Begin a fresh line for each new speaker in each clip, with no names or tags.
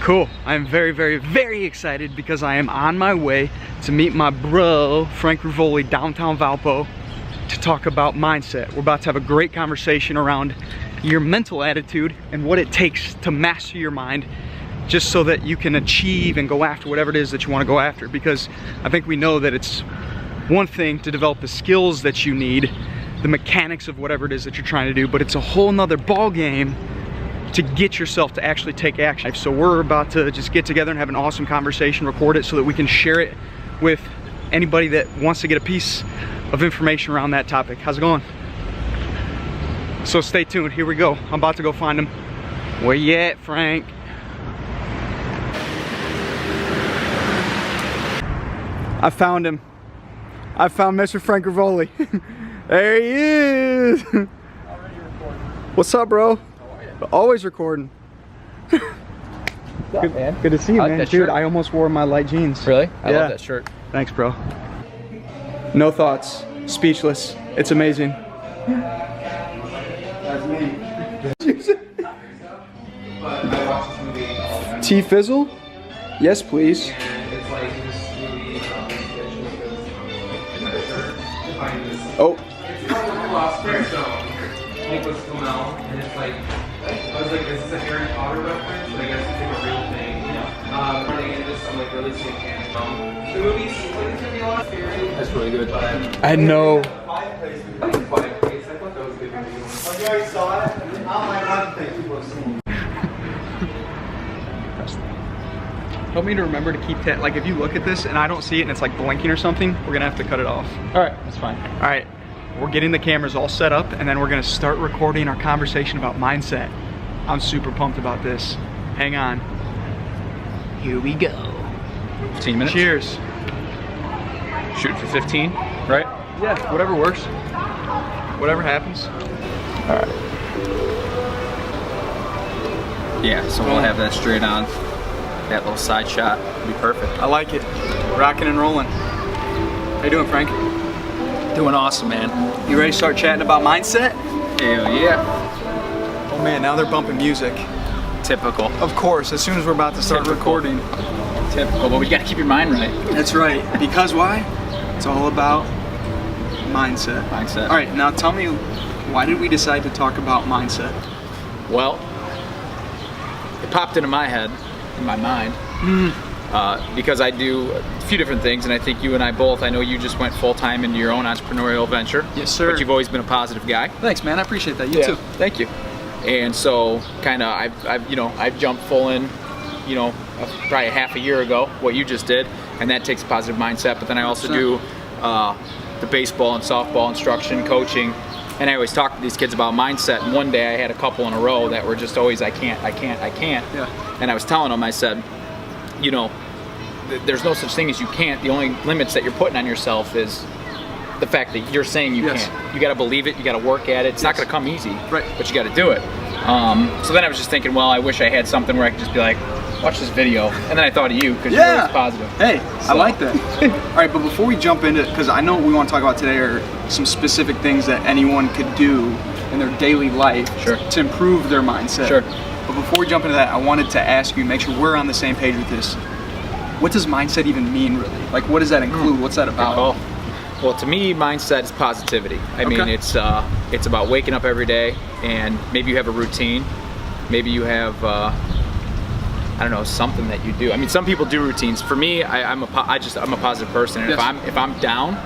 Cool. I am very, very, very excited because I am on my way to meet my bro, Frank Ruvoli, downtown Valpo, to talk about mindset. We're about to have a great conversation around your mental attitude and what it takes to master your mind, just so that you can achieve and go after whatever it is that you want to go after. Because I think we know that it's one thing to develop the skills that you need, the mechanics of whatever it is that you're trying to do, but it's a whole nother ball game to get yourself to actually take action. So we're about to just get together and have an awesome conversation, record it so that we can share it with anybody that wants to get a piece of information around that topic. How's it going? So stay tuned, here we go. I'm about to go find him. Where you at, Frank? I found him. I found Mr. Frank Ruvoli. There he is.
Already recording.
What's up, bro? Always recording.
What's up, man?
Good to see you, man.
That
Dude,
shirt.
I almost wore my light jeans.
Really? I
Yeah.
love that shirt.
Thanks, bro. No thoughts. Speechless. It's amazing. That's me. Tea Fizzle? Yes, please. Oh.
And it's like, I was like, is this a Harry Potter reference? But I guess it's like a real thing. Running into some like really satanic the movie's like, it's gonna be a lot of scary.
That's really good.
I know.
I thought that was a good movie.
You already saw it? I don't think people have seen it.
Help me to remember to keep that. Like, if you look at this and I don't see it and it's like blinking or something, we're gonna have to cut it off.
All right, that's fine.
All right, we're getting the cameras all set up and then we're gonna start recording our conversation about mindset. I'm super pumped about this. Hang on. Here we go.
15 minutes?
Cheers.
Shoot for 15, right?
Yeah, whatever works. Whatever happens.
All right. Yeah, so we'll have that straight on. That little side shot will be perfect.
I like it. Rocking and rolling. How you doing, Frank?
Doing awesome, man.
You ready to start chatting about mindset?
Hell yeah.
Oh man, now they're bumping music.
Typical.
Of course, as soon as we're about to start
Typical.
recording.
Typical, but we gotta keep your mind right.
That's right. Because why? It's all about mindset.
Mindset.
All right, now tell me, why did we decide to talk about mindset?
Well, it popped into my head, in my mind, because I do a few different things, and I think you and I both, I know you just went full-time into your own entrepreneurial venture.
Yes, sir.
But you've always been a positive guy.
Thanks, man. I appreciate that. You too.
Thank you. And so, kind of, I've jumped full in, probably half a year ago, what you just did, and that takes a positive mindset. But then I also do the baseball and softball instruction, coaching, and I always talk to these kids about mindset. And one day I had a couple in a row that were just always, I can't.
Yeah.
And I was telling them, I said, there's no such thing as you can't. The only limits that you're putting on yourself is the fact that you're saying you can't. You got to believe it. You got to work at it. It's not going to come easy,
right?
But you got to do it. So then I was just thinking, well, I wish I had something where I could just be like, watch this video, and then I thought of you because you're always positive.
Hey, I like that. All right, but before we jump into, because I know what we want to talk about today are some specific things that anyone could do in their daily life to improve their mindset.
Sure.
But before we jump into that, I wanted to ask you, make sure we're on the same page with this. What does mindset even mean, really? Like, what does that include? What's that about?
Oh, well, to me, mindset is positivity. I mean, it's about waking up every day, and maybe you have a routine. Maybe you have, I don't know, something that you do. I mean, some people do routines. For me, I'm a positive person, and if I'm down,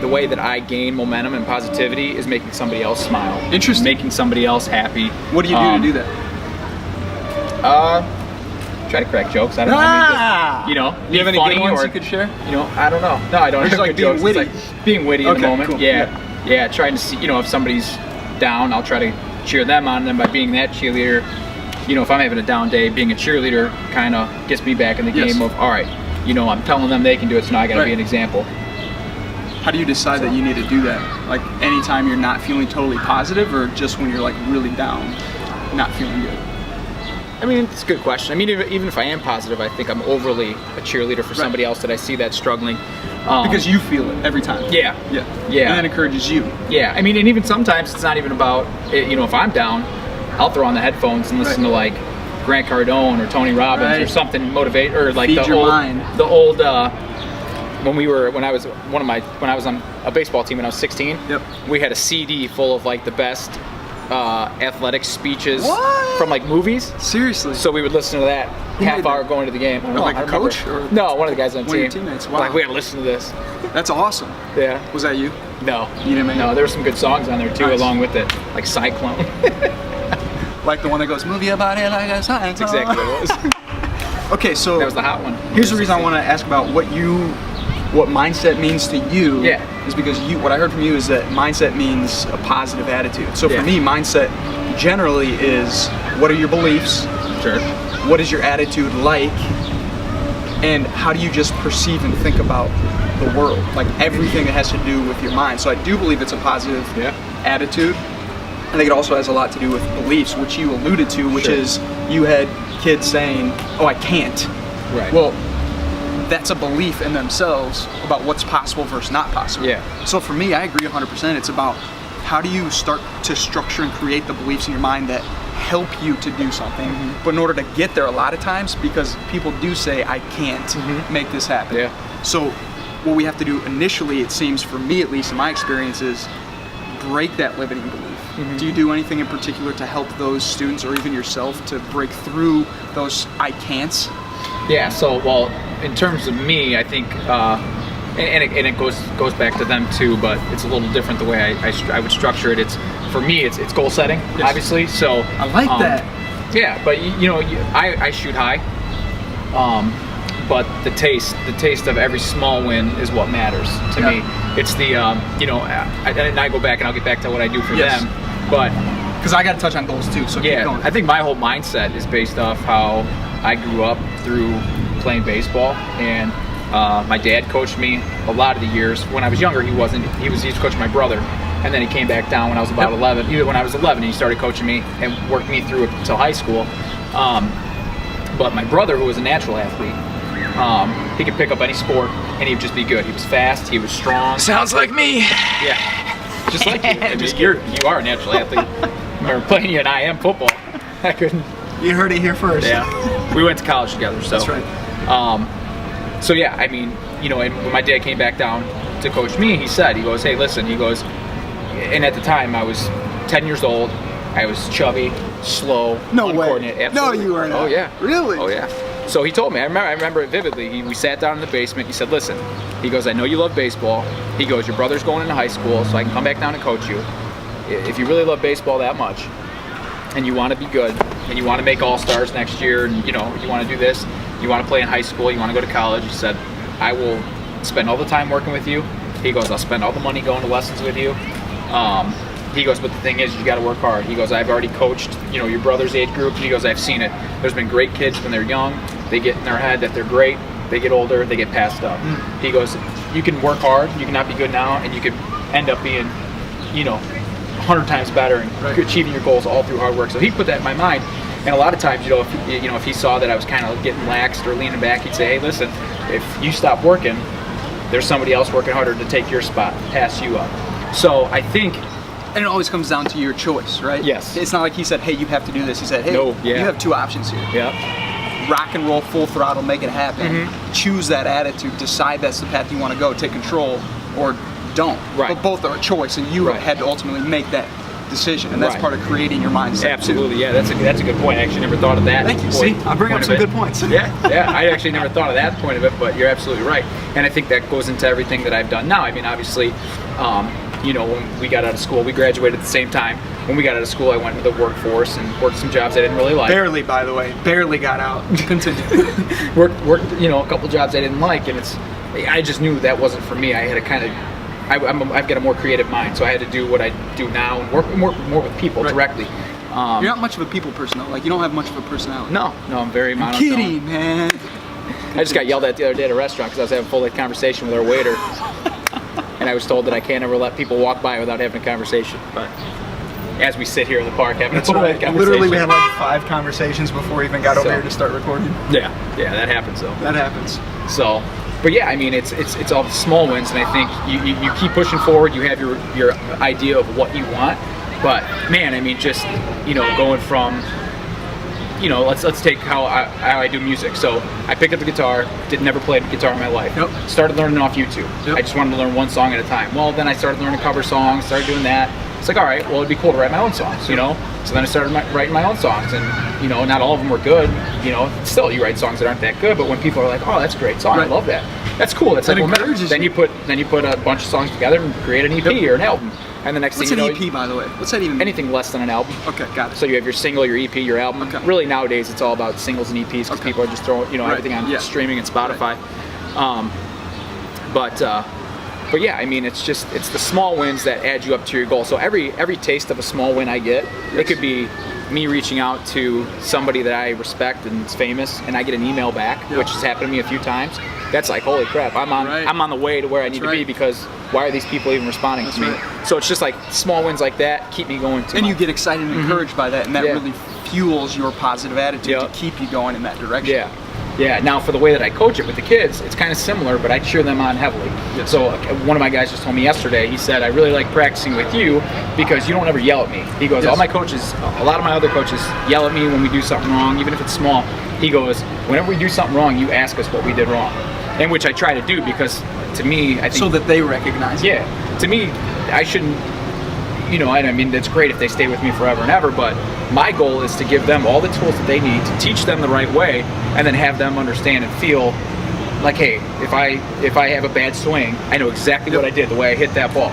the way that I gain momentum and positivity is making somebody else smile.
Interesting.
Making somebody else happy.
What do you do to do that?
Try to crack jokes. I don't know. I mean, just,
do you have any good ones you could share?
I don't know. No, I don't.
Just
have
like
good
being
jokes.
witty.
It's like being witty in the moment.
Cool.
Yeah. Trying to see, if somebody's down, I'll try to cheer them on. And then by being that cheerleader, if I'm having a down day, being a cheerleader kind of gets me back in the game of, all right, I'm telling them they can do it, so now I got to be an example.
How do you decide that you need to do that? Like, anytime you're not feeling totally positive, or just when you're like really down, not feeling good?
I mean, it's a good question. I mean, even if I am positive, I think I'm overly a cheerleader for somebody else that I see that's struggling.
Because you feel it every time.
Yeah.
And that encourages you.
Yeah. I mean, and even sometimes it's not even about, if I'm down, I'll throw on the headphones and listen to like Grant Cardone or Tony Robbins or something motivate, or like
Feed your mind.
the old when I was on a baseball team when I was 16.
Yep.
We had a CD full of like the best athletic speeches
What?
from like movies.
Seriously?
So we would listen to that half hour going to the game. I don't know,
Like
I
a
remember.
coach? Or
No, one of the guys on the
one
team.
of your teammates? Wow.
Like, we gotta listen to this.
That's awesome.
Yeah.
Was that you?
No.
You didn't make
No,
it?
there were some good songs on there too,
Nice.
along with it, like Cyclone.
Like the one that goes, move your body like a science.
That's exactly what it was.
Okay, so
That was the hot one.
here's the reason I want to ask about what mindset means to you.
Yeah.
Is because what I heard from you is that mindset means a positive attitude. So
Yeah.
for me, mindset generally is what are your beliefs,
Sure.
what is your attitude like, and how do you just perceive and think about the world, like everything that has to do with your mind. So I do believe it's a positive attitude. I think it also has a lot to do with beliefs, which you alluded to, which
Sure.
is you had kids saying, oh, I can't.
Right.
Well, that's a belief in themselves about what's possible versus not possible.
Yeah.
So for me, I agree 100%. It's about how do you start to structure and create the beliefs in your mind that help you to do something.
Mm-hmm.
But in order to get there a lot of times, because people do say, I can't make this happen.
Yeah.
So what we have to do initially, it seems, for me at least in my experience, is break that limiting belief. Do you do anything in particular to help those students or even yourself to break through those I can'ts?
Yeah. So, well, in terms of me, I think, and it goes back to them too, but it's a little different the way I would structure it. It's for me, it's goal setting, obviously. So
I like that.
Yeah, but I shoot high. But the taste of every small win is what matters to me. It's the and I go back and I'll get back to what I do for them, but
because I got to touch on goals too. So keep going.
I think my whole mindset is based off how I grew up through playing baseball, and my dad coached me a lot of the years. When I was younger, he used to coach my brother, and then he came back down when I was about 11. Even when I was 11, he started coaching me and worked me through it until high school. But my brother, who was a natural athlete, he could pick up any sport and he'd just be good. He was fast, he was strong.
Sounds like me.
Yeah, just like you. I mean, you are a natural athlete. I remember playing you in IM football. I couldn't.
You heard it here first.
Yeah, we went to college together. So
That's right.
So yeah, I mean, and when my dad came back down to coach me, he goes, hey, listen, he goes, and at the time I was 10 years old. I was chubby, slow,
No way.
uncoordinated. Absolutely.
No, you are not.
Oh yeah.
Really?
Oh yeah. So he told me, I remember it vividly. We sat down in the basement. He said, listen, he goes, I know you love baseball. He goes, your brother's going into high school, so I can come back down and coach you. If you really love baseball that much, and you want to be good, and you want to make all-stars next year, and you want to do this, you want to play in high school, you want to go to college, he said, I will spend all the time working with you. He goes, I'll spend all the money going to lessons with you. He goes, but the thing is, you got to work hard. He goes, I've already coached, your brother's age group. He goes, I've seen it. There's been great kids when they're young. They get in their head that they're great. They get older, they get passed up. He goes, you can work hard, you can not be good now, and you could end up being, 100 times better and achieving your goals all through hard work. So he put that in my mind. And a lot of times, if he saw that I was kind of getting laxed or leaning back, he'd say, hey, listen, if you stop working, there's somebody else working harder to take your spot, pass you up. So I think.
And it always comes down to your choice, right?
Yes.
It's not like he said, hey, you have to do this. He said, hey, you have two options here.
Yeah.
Rock and roll, full throttle, make it happen. Choose that attitude, decide that's the path you want to go, take control, or don't.
Right.
But both are a choice, and you had to ultimately make that decision, and that's part of creating your mindset.
Absolutely,
too.
yeah, that's a good point. I actually never thought of that.
Thank you. See, I bring up some good points.
yeah, I actually never thought of that point of it, but you're absolutely right. And I think that goes into everything that I've done now. I mean, obviously, when we got out of school, we graduated at the same time. When we got out of school, I went into the workforce and worked some jobs I didn't really like.
Barely, by the way, barely got out. Continue.
worked, a couple jobs I didn't like, and I just knew that wasn't for me. I had to kind of. I've got a more creative mind, so I had to do what I do now and work more with people directly.
You're not much of a people person, though. Like, you don't have much of a personality.
No, I'm very monotone.
Kidding, man.
I just got yelled at the other day at a restaurant because I was having a full conversation with our waiter, and I was told that I can't ever let people walk by without having a conversation. But as we sit here in the park having a full conversation,
Literally, we had like 5 conversations before we even got over here to start recording.
Yeah, that happens though.
That happens.
So. But yeah, I mean, it's all the small wins, and I think you keep pushing forward. You have your idea of what you want, but man, I mean, just going from you know, let's take how I do music. So I picked up the guitar, never played guitar in my life.
Yep.
Started learning off YouTube.
Yep.
I just wanted to learn one song at a time. Well, then I started learning cover songs, started doing that. It's like, all right, well, it'd be cool to write my own songs, you know? So then I started writing my own songs, and, you know, not all of them were good, you know? Still, you write songs that aren't that good, but when people are like, oh, that's a great song, I love that. That's cool. That's like,
encourages
then you put a bunch of songs together and create an EP or an album. And the next
What's
thing you know,
an EP, by the way? What's that even mean?
Anything less than an album.
Okay, got it.
So you have your single, your EP, your album.
Okay.
Really nowadays it's all about singles and EPs because people are just throwing, you know, everything on streaming and Spotify.
Right.
But yeah, I mean, it's the small wins that add you up to your goal. So every taste of a small win I get, it could be me reaching out to somebody that I respect and is famous, and I get an email back, which has happened to me a few times. That's like, holy crap, I'm on the way to where I need to be, because why are these people even responding to me? So it's just like small wins like that keep me going.
And you get excited and encouraged by that, and that really fuels your positive attitude to keep you going in that direction.
Yeah. Yeah, now for the way that I coach it with the kids, it's kind of similar, but I cheer them on heavily.
Yes.
So one of my guys just told me yesterday, he said, I really like practicing with you because you don't ever yell at me. He goes, all my coaches, a lot of my other coaches yell at me when we do something wrong, even if it's small. He goes, whenever we do something wrong, you ask us what we did wrong. And which I try to do, because to me, I think...
So that they recognize it.
Yeah. To me, I shouldn't... You know, I mean, it's great if they stay with me forever and ever, but my goal is to give them all the tools that they need to teach them the right way, and then have them understand and feel like, hey, if I have a bad swing, I know exactly what I did, the way I hit that ball.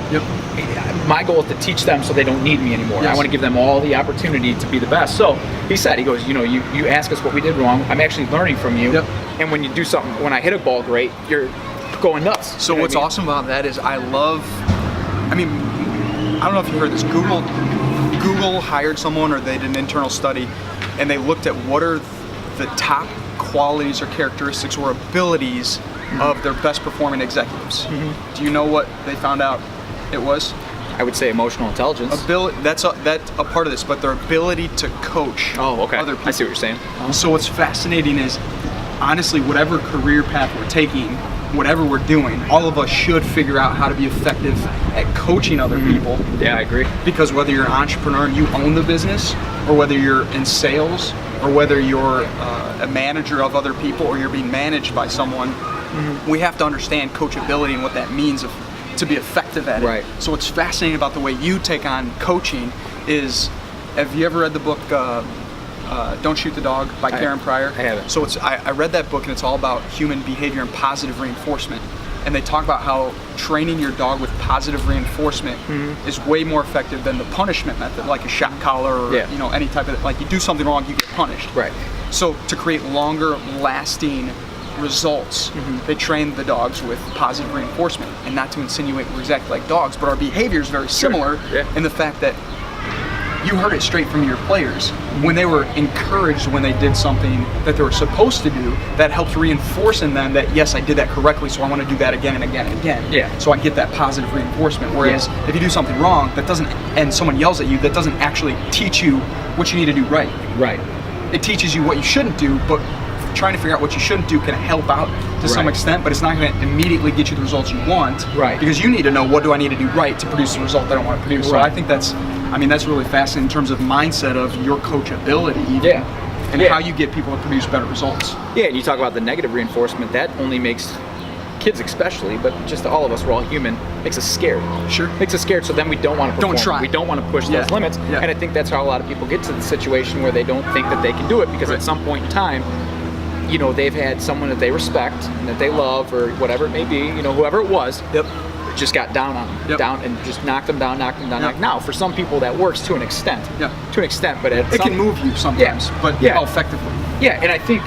My goal is to teach them so they don't need me anymore. I want to give them all the opportunity to be the best. So he said, he goes, you know, you ask us what we did wrong. I'm actually learning from you. And when you do something, when I hit a ball great, you're going nuts.
So what's awesome about that is I don't know if you heard this. Google hired someone, or they did an internal study, and they looked at what are the top qualities or characteristics or abilities of their best performing executives. Do you know what they found out it was?
I would say emotional intelligence.
That's a part of this, but their ability to coach other people.
I see what you're saying.
So what's fascinating is, honestly, whatever career path we're taking, whatever we're doing, all of us should figure out how to be effective at coaching other people.
Yeah, I agree.
Because whether you're an entrepreneur and you own the business, or whether you're in sales, or whether you're a manager of other people, or you're being managed by someone, we have to understand coachability and what that means to be effective at it.
Right.
So what's fascinating about the way you take on coaching is, have you ever read the book Don't Shoot the Dog by Karen Pryor?
I haven't.
So I read that book, and it's all about human behavior and positive reinforcement. And they talk about how training your dog with positive reinforcement is way more effective than the punishment method, like a shot collar or you know, any type of, like, you do something wrong, you get punished.
Right.
So to create longer lasting results, they train the dogs with positive reinforcement, and not to insinuate we're exactly like dogs, but our behavior is very similar in the fact that you heard it straight from your players. When they were encouraged when they did something that they were supposed to do, that helps reinforce in them that, yes, I did that correctly, so I want to do that again and again and again.
Yeah.
So I get that positive reinforcement. Whereas if you do something wrong, that doesn't, and someone yells at you, that doesn't actually teach you what you need to do right.
Right.
It teaches you what you shouldn't do, but trying to figure out what you shouldn't do can help out to some extent, but it's not going to immediately get you the results you want. Right. Because you need to know, what do I need to do right to produce the result that I want to produce. So I think that's really fascinating in terms of mindset of your coachability. And how you get people to produce better results.
Yeah, and you talk about the negative reinforcement, that only makes kids especially, but just all of us, we're all human, makes us scared. Sure. Makes us scared, so then we don't want to perform.
Don't try.
We don't want to push those limits. And I think that's how a lot of people get to the situation where they don't think that they can do it, because at some point in time, you know, they've had someone that they respect and that they love, or whatever it may be, you know, whoever it was, just got down on them, down, and just knocked them down. Now, for some people that works to an extent, but it
can move you sometimes, but how effectively?
Yeah, and I think,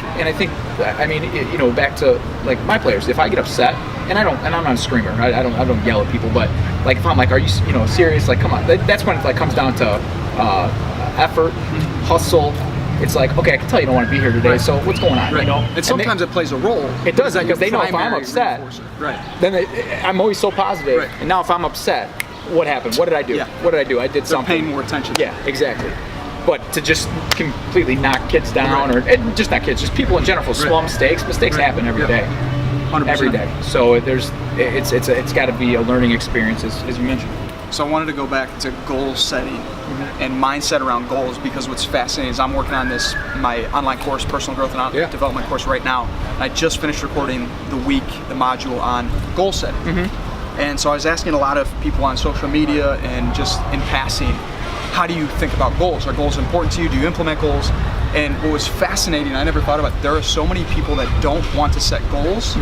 I mean, you know, back to like my players, if I get upset, and I'm not a screamer, I don't yell at people, but like if I'm like, are you know, serious? Like, come on, that's when it like comes down to effort, hustle. It's like, okay, I can tell you don't want to be here today, so what's going on? You know?
And sometimes it plays a role.
It does, because they know if I'm upset, then I'm always so positive. And now if I'm upset, what happened? What did I do? What did I do? I did something.
They're paying more attention.
Yeah, exactly. But to just completely knock kids down, or just not kids, just people in general, small mistakes happen every day.
100%.
Every day. So it's got to be a learning experience, as you mentioned.
So I wanted to go back to goal setting and mindset around goals, because what's fascinating is I'm working on this, my online course, personal growth and development course right now. And I just finished recording the module on goal setting. And so I was asking a lot of people on social media and just in passing, how do you think about goals? Are goals important to you? Do you implement goals? And what was fascinating, I never thought about, there are so many people that don't want to set goals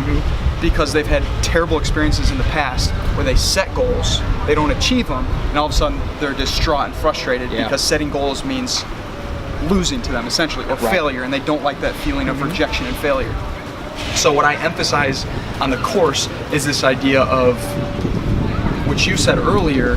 because they've had terrible experiences in the past where they set goals, they don't achieve them, and all of a sudden they're distraught and frustrated because setting goals means losing to them essentially, or failure, and they don't like that feeling of rejection and failure. So what I emphasize on the course is this idea of, which you said earlier,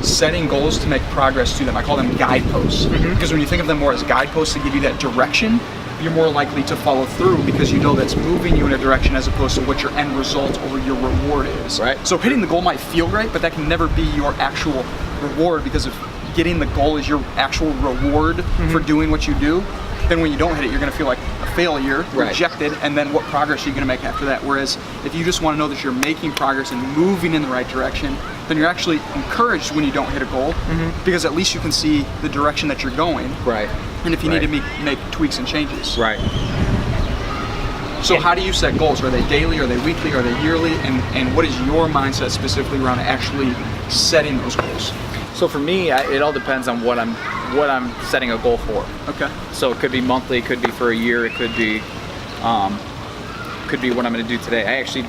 setting goals to make progress to them. I call them guideposts, because when you think of them more as guideposts to give you that direction, you're more likely to follow through because you know that's moving you in a direction as opposed to what your end result or your reward is. So hitting the goal might feel great, but that can never be your actual reward, because if getting the goal is your actual reward for doing what you do, then when you don't hit it, you're going to feel like a failure, rejected, and then what progress are you going to make after that? Whereas if you just want to know that you're making progress and moving in the right direction, then you're actually encouraged when you don't hit a goal, because at least you can see the direction that you're going. And if you need to make tweaks and changes. So how do you set goals? Are they daily? Are they weekly? Are they yearly? And what is your mindset specifically around actually setting those goals?
So for me, it all depends on what I'm setting a goal for. So it could be monthly, it could be for a year, it could be what I'm going to do today. I actually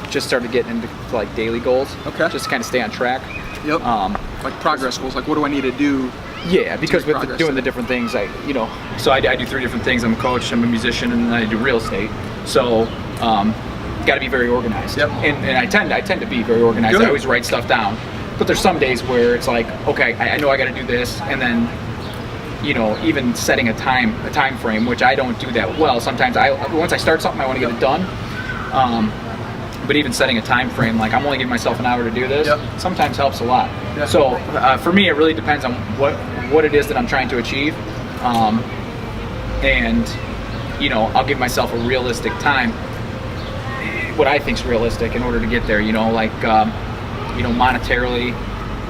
just started getting into like daily goals, just to kind of stay on track.
Like progress goals. Like, what do I need to do?
Yeah, because with doing the different things, I do 3 different things. I'm a coach, I'm a musician, and then I do real estate. So, got to be very organized. And I tend to be very organized. I always write stuff down. But there's some days where it's like, okay, I know I got to do this, and then, even setting a time frame, which I don't do that well. Sometimes once I start something, I want to get it done. But even setting a time frame, like I'm only giving myself an hour to do this, sometimes helps a lot. So for me, it really depends on what it is that I'm trying to achieve, and I'll give myself a realistic time, what I think is realistic in order to get there. Monetarily,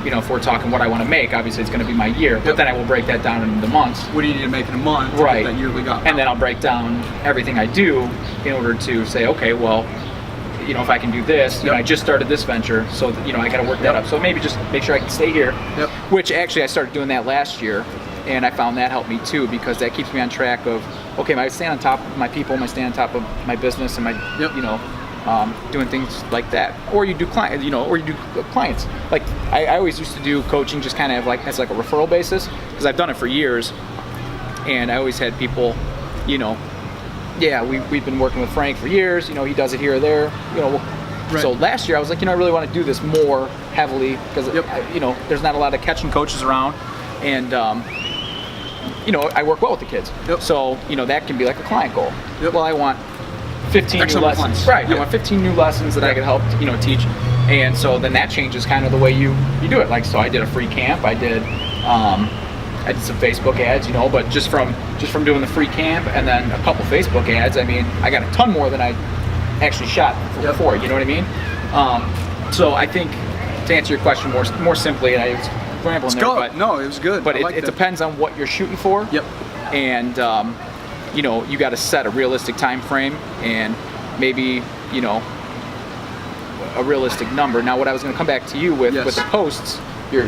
if we're talking what I want to make, obviously it's going to be my year, but then I will break that down into months.
What do you need to make in a month to get that yearly goal?
And then I'll break down everything I do in order to say, okay, well, if I can do this, I just started this venture, so I got to work that up. So maybe just make sure I can stay here, which actually I started doing that last year, and I found that helped me too, because that keeps me on track of, okay, I stay on top of my people, I stay on top of my business, and my, doing things like that. Or you do clients. Like I always used to do coaching just kind of like as like a referral basis, because I've done it for years, and I always had people, we've been working with Frank for years, he does it here or there, So last year I was like, I really want to do this more heavily, because there's not a lot of catching coaches around, and I work well with the kids. So that can be like a client goal. Well, I want 15 new lessons. I want 15 new lessons that I can help teach, and so then that changes kind of the way you do it. Like, so I did a free camp, I did some Facebook ads, but just from doing the free camp and then a couple Facebook ads, I got a ton more than I actually shot before. You know what I mean? So I think, to answer your question more simply, and I was rambling there, but
no, it was good.
But it depends on what you're shooting for. And you got to set a realistic time frame and maybe a realistic number. Now, what I was going to come back to you with the posts. Your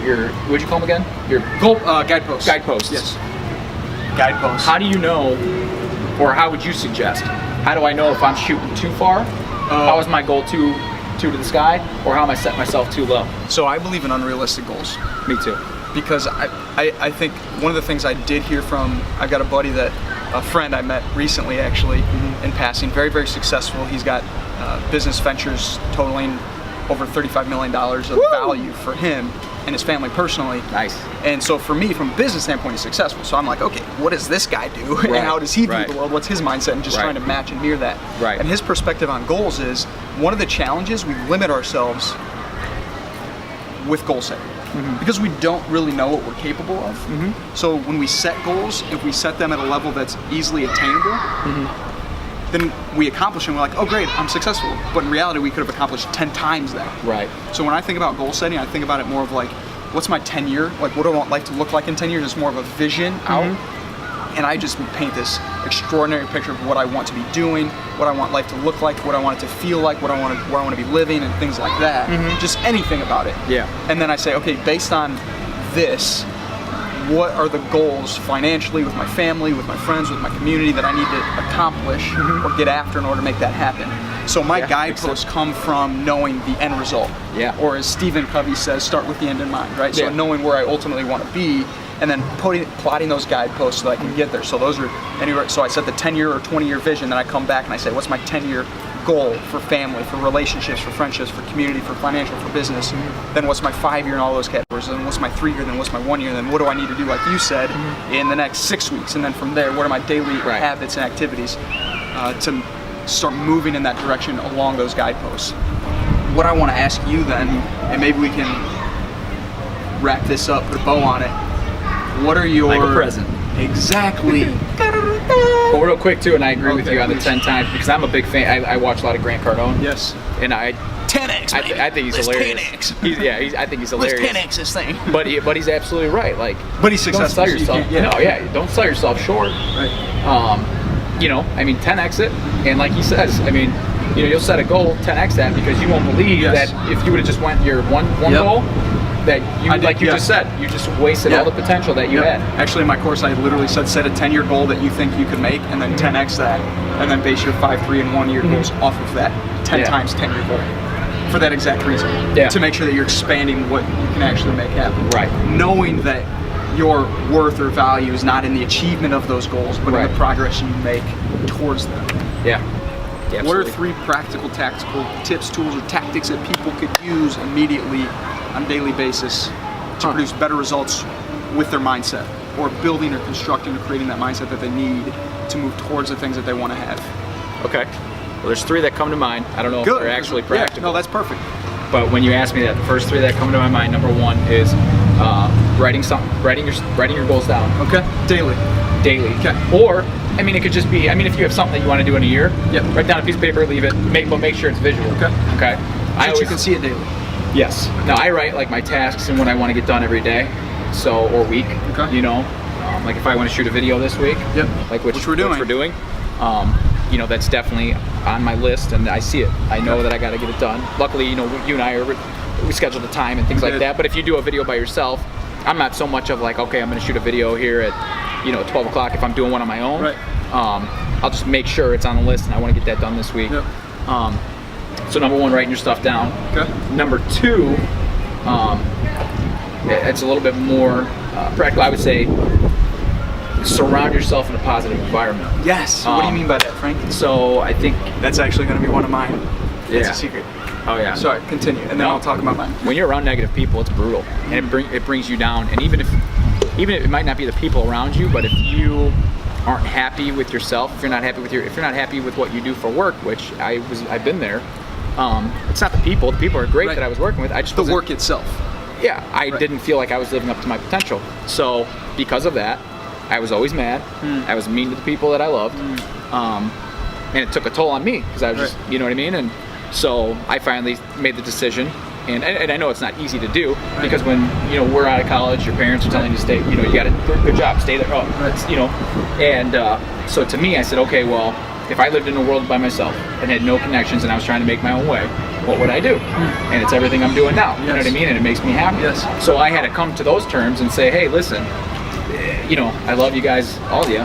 what'd you call them again? Your
goal guideposts.
Guideposts.
Yes. Guideposts.
How do you know, or how would you suggest? How do I know if I'm shooting too far? How is my goal too to the sky, or how am I setting myself too low?
So I believe in unrealistic goals.
Me too.
Because I think one of the things I did hear from, I've got a friend I met recently actually in passing, very, very successful. He's got business ventures totaling over $35 million of value for him and his family personally.
Nice.
And so for me, from a business standpoint, he's successful. So I'm like, okay, what does this guy do? And how does he view the world? What's his mindset? And just trying to match and mirror that. And his perspective on goals is, one of the challenges, we limit ourselves with goal setting. Because we don't really know what we're capable of. So when we set goals, if we set them at a level that's easily attainable, then we accomplish them. We're like, oh great, I'm successful. But in reality, we could have accomplished 10 times that. So when I think about goal setting, I think about it more of like, what's my 10-year? Like, what do I want life to look like in 10 years? It's more of a vision out. And I just paint this extraordinary picture of what I want to be doing, what I want life to look like, what I want it to feel like, where I want to be living, and things like that. Just anything about it. Yeah. And then I say, okay, based on this, what are the goals financially with my family, with my friends, with my community that I need to accomplish or get after in order to make that happen? So my guideposts come from knowing the end result. Yeah. Or as Stephen Covey says, start with the end in mind, right? So knowing where I ultimately want to be, and then plotting those guideposts so that I can get there. So those are anywhere. So I set the 10-year or 20-year vision, then I come back and I say, what's my 10-year goal for family, for relationships, for friendships, for community, for financial, for business? Then what's my 5-year in all those categories? Then what's my 3-year? Then what's my 1-year? Then what do I need to do, like you said, in the next 6 weeks? And then from there, what are my daily habits and activities to start moving in that direction along those guideposts? What I want to ask you then, and maybe we can wrap this up, put a bow on it. What are your...
Like a present.
Exactly.
But real quick too, and I agree with you on the 10 times, because I'm a big fan. I watch a lot of Grant Cardone.
Yes.
And
10x.
I think he's hilarious.
10x.
I think he's hilarious.
Let's 10x this thing.
But he's absolutely right. Like,
but he's successful.
Don't sell yourself. Don't sell yourself short. Right. You know, I mean, 10x it, and like he says, I mean, you know, you'll set a goal, 10x that, because you won't believe that if you would have just went your one goal, that you, like you just said, you just wasted all the potential that you had.
Actually, in my course, I literally said set a 10-year goal that you think you could make, and then 10x that, and then base your 5, 3, and 1 year goals off of that 10 times 10-year goal. For that exact reason, to make sure that you're expanding what you can actually make happen. Right. Knowing that your worth or value is not in the achievement of those goals, but in the progress you make towards them.
Yeah.
What are 3 practical, tactical tips, tools, or tactics that people could use immediately on a daily basis to produce better results with their mindset, or building or constructing or creating that mindset that they need to move towards the things that they want to have?
Okay. Well, there's 3 that come to mind. I don't know if they're actually practical.
No, that's perfect.
But when you ask me that, the first 3 that come to my mind, number 1 is writing your goals down. Okay. Daily. Okay. Or, I mean, it could just be, I mean, if you have something that you want to do in a year, write down a piece of paper, leave it, but make sure it's visual. Okay.
So you can see it daily.
Yes. Now I write like my tasks and what I want to get done every day, or week. You know, like if I want to shoot a video this week, like which we're doing. You know, that's definitely on my list, and I see it. I know that I got to get it done. Luckily, you know, you and I we scheduled the time and things like that. But if you do a video by yourself, I'm not so much of like, okay, I'm going to shoot a video here at 12 o'clock if I'm doing one on my own. I'll just make sure it's on the list, and I want to get that done this week. So number 1, writing your stuff down. Number 2, it's a little bit more practical. I would say surround yourself in a positive environment.
Yes. What do you mean by that, Frank?
So I think
that's actually going to be one of mine. It's a secret.
Oh yeah.
Sorry, continue, and then I'll talk about mine.
When you're around negative people, it's brutal, and it brings you down. And even if it might not be the people around you, but if you aren't happy with yourself, if you're not happy with what you do for work, which I've been there. It's not the people. The people are great that I was working with. I just
the work itself.
Yeah, I didn't feel like I was living up to my potential. So because of that, I was always mad. I was mean to the people that I loved, and it took a toll on me because I was just, you know what I mean. And so I finally made the decision, and I know it's not easy to do because when we're out of college, your parents are telling you to stay. You got a good job, stay there. And so to me, I said, okay, well, if I lived in a world by myself and had no connections and I was trying to make my own way, what would I do? And it's everything I'm doing now. You know what I mean? And it makes me happy. So I had to come to those terms and say, hey, listen, I love you guys, all of you,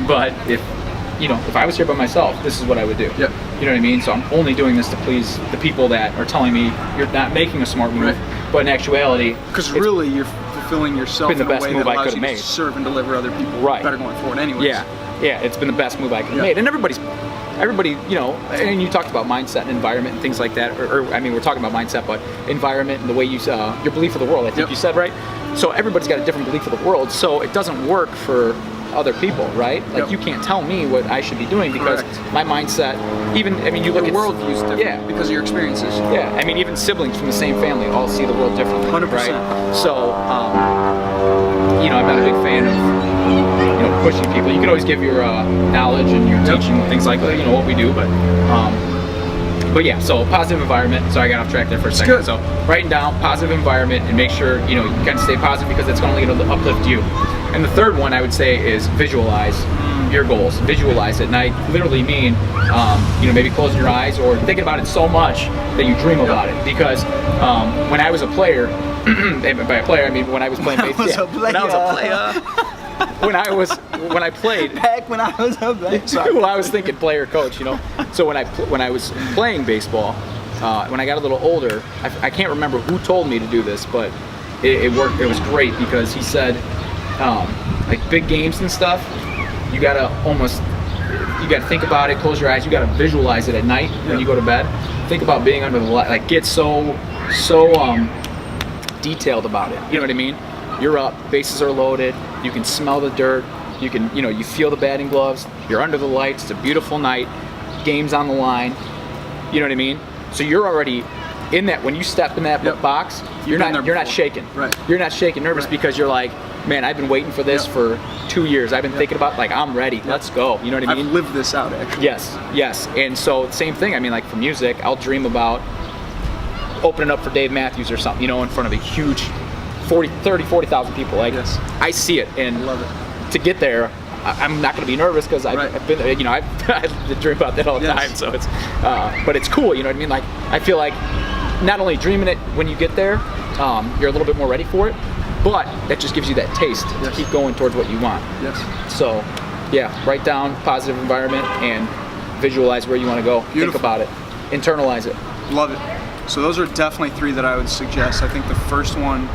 but if I was here by myself, this is what I would do. You know what I mean? So I'm only doing this to please the people that are telling me you're not making a smart move, but in actuality,
because really you're fulfilling yourself in a way that allows you to serve and deliver other people better going forward anyways.
Yeah, it's been the best move I could have made. And everybody, and you talked about mindset and environment and things like that, or I mean, we're talking about mindset, but environment and the way you, your belief of the world, I think you said, right? So everybody's got a different belief of the world, so it doesn't work for other people, right? Like you can't tell me what I should be doing because my mindset, you look at
worldview's different because of your experiences.
I mean, even siblings from the same family all see the world differently. 100%. Right? So, I'm not a big fan of pushing people. You can always give your knowledge and your teaching things like what we do, but But yeah, so positive environment. So I got off track there for a second.
good.
So writing down positive environment and make sure you can stay positive because it's only going to uplift you. And the third one I would say is visualize your goals. Visualize it, and I literally mean maybe closing your eyes or thinking about it so much that you dream about it. Because when I was a player, and by a player I mean when I was playing baseball. When I was a player. When I played.
Heck, when I was a player.
Well, I was thinking player coach, So when I was playing baseball, when I got a little older, I can't remember who told me to do this, but it worked. It was great because he said, like big games and stuff, you gotta think about it, close your eyes, you gotta visualize it at night when you go to bed. Think about being under the light, like get so detailed about it. You know what I mean? You're up, bases are loaded, you can smell the dirt, you can, you feel the batting gloves, you're under the lights, it's a beautiful night, game's on the line, you know what I mean? So you're already in that, when you step in that box, you're not shaking.
Right.
You're not shaking nervous because you're like, man, I've been waiting for this for 2 years. I've been thinking about, like, I'm ready, let's go, you know what I mean?
I've lived this out, actually.
Yes, and so same thing, I mean, like for music, I'll dream about opening up for Dave Matthews or something, in front of a huge 40,000 people. Like, I see it, and
love it.
To get there, I'm not going to be nervous because I've been, I dream about that all the time. So it's, but it's cool. You know what I mean? Like, I feel like not only dreaming it when you get there, you're a little bit more ready for it, but that just gives you that taste to keep going towards what you want. So, yeah, write down positive environment and visualize where you want to go.
Beautiful.
Think about it. Internalize it.
Love it. So those are definitely 3 that I would suggest. I think the first one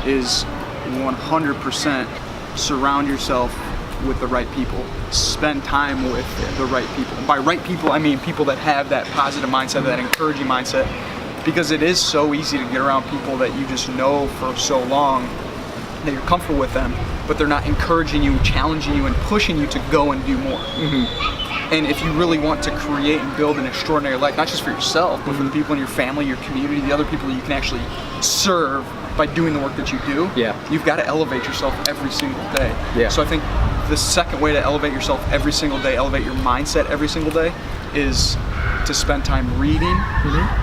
is 100% surround yourself with the right people. Spend time with the right people. By right people, I mean people that have that positive mindset, that encouraging mindset, because it is so easy to get around people that you just know for so long that you're comfortable with them, but they're not encouraging you, challenging you, and pushing you to go and do more. And if you really want to create and build an extraordinary life, not just for yourself, but for the people in your family, your community, the other people you can actually serve by doing the work that you do, you've got to elevate yourself every single day. So I think the second way to elevate yourself every single day, elevate your mindset every single day, is to spend time reading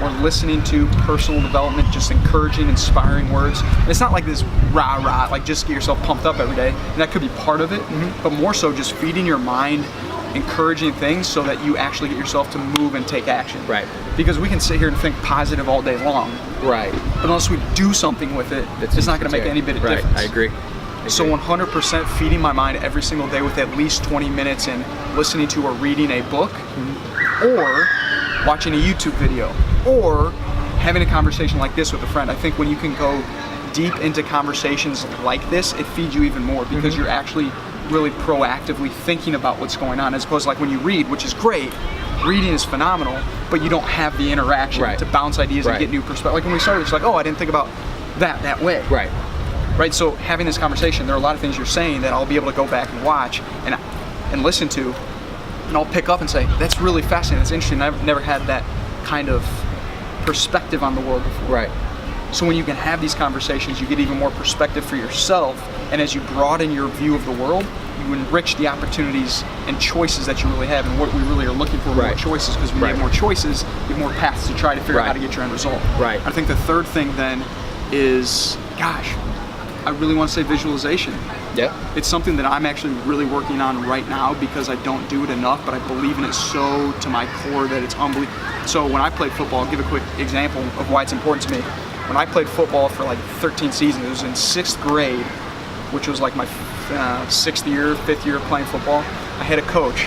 or listening to personal development, just encouraging, inspiring words. And it's not like this rah-rah, like just get yourself pumped up every day. And that could be part of it, but more so just feeding your mind encouraging things so that you actually get yourself to move and take action. Because we can sit here and think positive all day long. But unless we do something with it, it's not going to make any bit of difference.
I agree.
So 100% feeding my mind every single day with at least 20 minutes in listening to or reading a book, or watching a YouTube video, or having a conversation like this with a friend. I think when you can go deep into conversations like this, it feeds you even more because you're actually really proactively thinking about what's going on, as opposed to like when you read, which is great. Reading is phenomenal, but you don't have the interaction to bounce ideas and get new perspective. Like when we started, it's like, oh, I didn't think about that way. Right. So having this conversation, there are a lot of things you're saying that I'll be able to go back and watch and listen to, and I'll pick up and say, that's really fascinating, that's interesting. I've never had that kind of perspective on the world before. So when you can have these conversations, you get even more perspective for yourself, and as you broaden your view of the world, you enrich the opportunities and choices that you really have, and what we really are looking for are more choices, because when you have more choices, you have more paths to try to figure out how to get your end result. I think the third thing then is, gosh, I really want to say visualization. It's something that I'm actually really working on right now because I don't do it enough, but I believe in it so to my core that it's unbelievable. So when I played football, I'll give a quick example of why it's important to me. When I played football for like 13 seasons, it was in 6th grade, which was like my 5th year playing football. I had a coach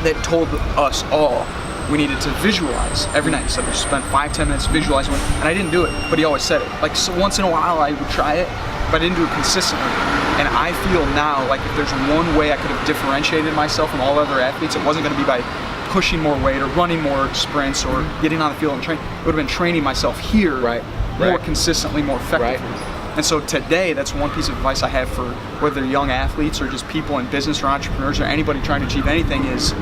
that told us all we needed to visualize every night. He said we should spend 5-10 minutes visualizing, and I didn't do it, but he always said it. Like, so once in a while I would try it, but I didn't do it consistently. And I feel now like if there's one way I could have differentiated myself from all other athletes, it wasn't going to be by pushing more weight or running more sprints or getting on the field and training. It would have been training myself here more consistently, more effectively. And so today, that's one piece of advice I have for whether they're young athletes or just people in business or entrepreneurs or anybody trying to achieve anything is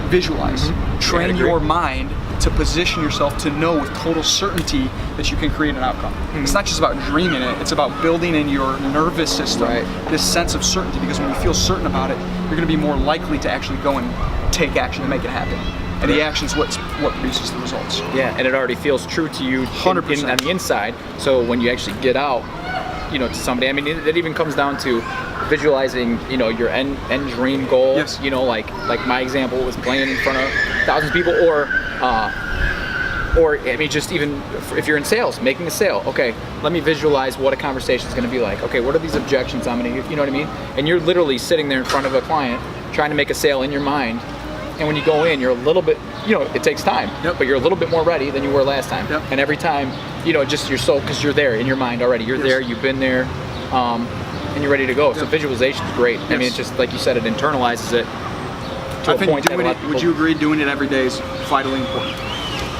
visualize. Train your mind to position yourself to know with total certainty that you can create an outcome. It's not just about dreaming it, it's about building in your nervous system this sense of certainty, because when you feel certain about it, you're going to be more likely to actually go and take action to make it happen. And the action's what produces the results.
Yeah, and it already feels true to you
100%
on the inside. So when you actually get out, you know, to somebody, I mean, it even comes down to visualizing, you know, your end dream goal.
Yes.
You know, like my example was playing in front of thousands of people, or I mean, just even if you're in sales, making a sale. Okay, let me visualize what a conversation is going to be like. Okay, what are these objections I'm going to, you know what I mean? And you're literally sitting there in front of a client trying to make a sale in your mind. And when you go in, you're a little bit, you know, it takes time, but you're a little bit more ready than you were last time. And every time, you know, just you're so, because you're there in your mind already. You're there, you've been there, and you're ready to go. So visualization is great. I mean, it's just, like you said, it internalizes it to a point that a lot of people,
would you agree doing it every day is vitally important?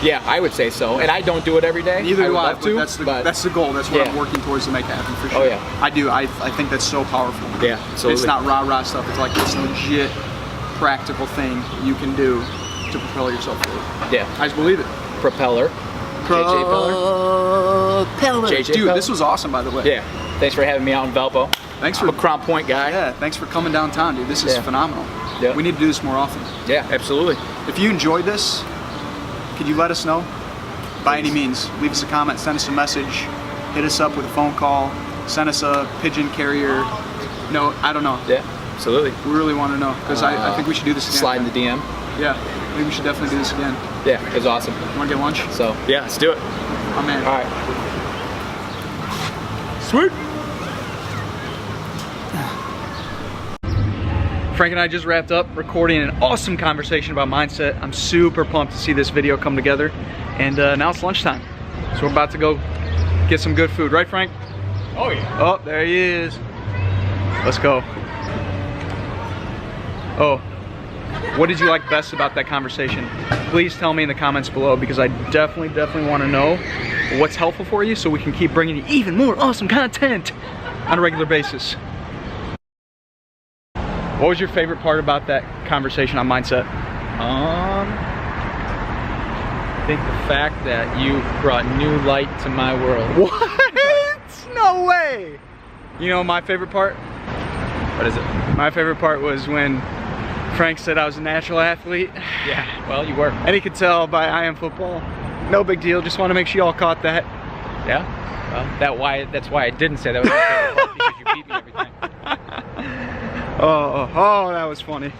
Yeah, I would say so. And I don't do it every day.
Neither do I,
love to,
that's the goal. That's what I'm working towards to make happen for sure.
Oh, yeah.
I do. I think that's so powerful.
Yeah, absolutely.
It's not rah-rah stuff. It's like this legit, practical thing you can do to propel yourself forward.
Yeah.
I just believe it.
Propeller. JJ
Dude, this was awesome, by the way.
Yeah. Thanks for having me out in Valpo.
Thanks
I'm a Crown Point guy.
Yeah, thanks for coming downtown, dude. This is phenomenal.
Yeah.
We need to do this more often.
Yeah, absolutely.
If you enjoyed this, could you let us know? By any means, leave us a comment, send us a message, hit us up with a phone call, send us a pigeon carrier note. I don't know.
Yeah, absolutely.
We really want to know, because I think we should do this again.
Slide in the DM.
Yeah, I think we should definitely do this again.
Yeah, it was awesome.
Want to get lunch?
So, yeah, let's do it.
Oh, man.
All right. Sweet.
Frank and I just wrapped up recording an awesome conversation about mindset. I'm super pumped to see this video come together. And now it's lunchtime. So we're about to go get some good food. Right, Frank?
Oh, yeah.
Oh, there he is. Let's go. Oh, what did you like best about that conversation? Please tell me in the comments below, because I definitely want to know what's helpful for you so we can keep bringing you even more awesome content on a regular basis. What was your favorite part about that conversation on mindset?
I think the fact that you brought new light to my world.
What? No way! You know my favorite part?
What is it?
My favorite part was when Frank said I was a natural athlete.
Yeah, well, you were.
And he could tell by I Am Football. No big deal, just want to make sure you all caught that.
Yeah? Well, that's why I didn't say that was my favorite part, because you beat me every time.
Oh, that was funny.